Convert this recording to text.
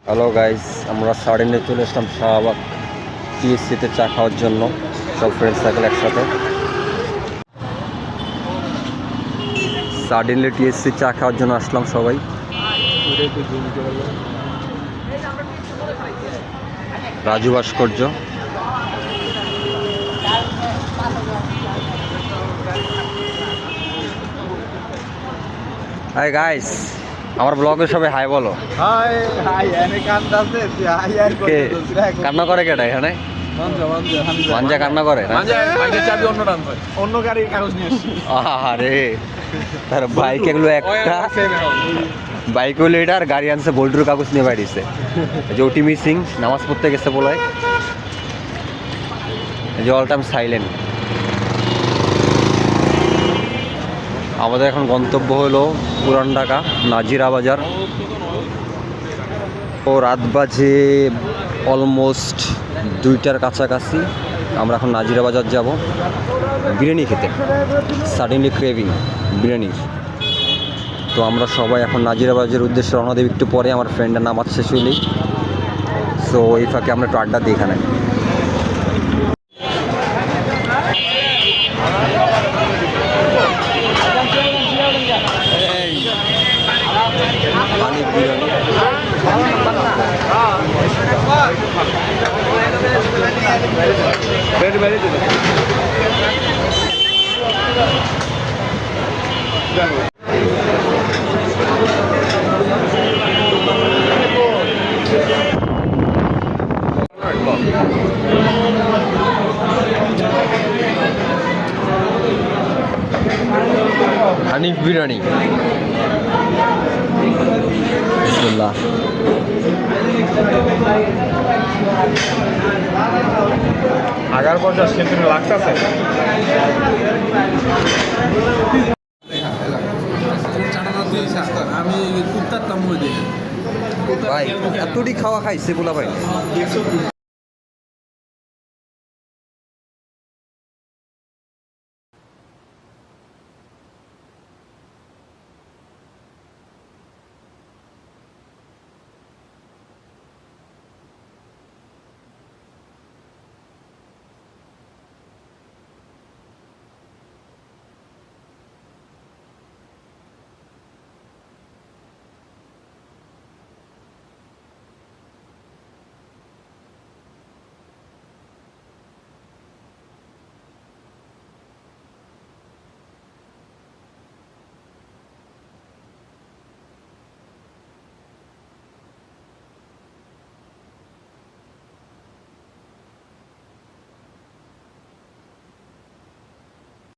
Hello guys, আমরা suddenly চলে আসলাম শাহবাগ টিএসসিতে চা খাওয়ার জন্য সব ফ্রেন্ড সার্কেল একসাথে। সাডেনলি টিএসসি চা খাওয়ার জন্য আসলাম সবাই। রাজু ভাস্কর্য। হাই গাইস, আমার ব্লগে সবাই হাই বলো। কান্না করে কেটা এখানে? মাঞ্জা কান্না করে না? অন্য গাড়ির কাগজ নিয়ে আসছি। আরে তার বাইক এগুলো একটা বাইক হলো এটা, আর গাড়ি আনছে বোল্টুর কাগজ নিয়ে বাড়িছে। যে ওটি মিসিং, নামাজ পড়তে গেছে বলে। যে অল টাইম সাইলেন্ট। আমাদের এখন গন্তব্য হলো পুরান ঢাকা নাজিরা বাজার। ও রাত বাজে অলমোস্ট 2টার কাছাকাছি। আমরা এখন নাজিরা বাজার যাব বিরিয়ানি খেতে। সাডেনলি ক্রেভিং বিরিয়ানির। তো আমরা সবাই এখন নাজিরা বাজারের উদ্দেশ্যে রওনা দেব একটু পরে, আমার ফ্রেন্ডের নামাজ শেষ হইলেই। সো এই ফাঁকে আমরা একটু আড্ডা দিই এখানে। হানিফ বিরিয়ানি। বিসমিল্লাহ। আগার পর্যন্ত সেখানে লাগতেছে। আমি কুত্তার তাম্বু দিই ভাই এতটি খাওয়া খাইছে বলা ভাই।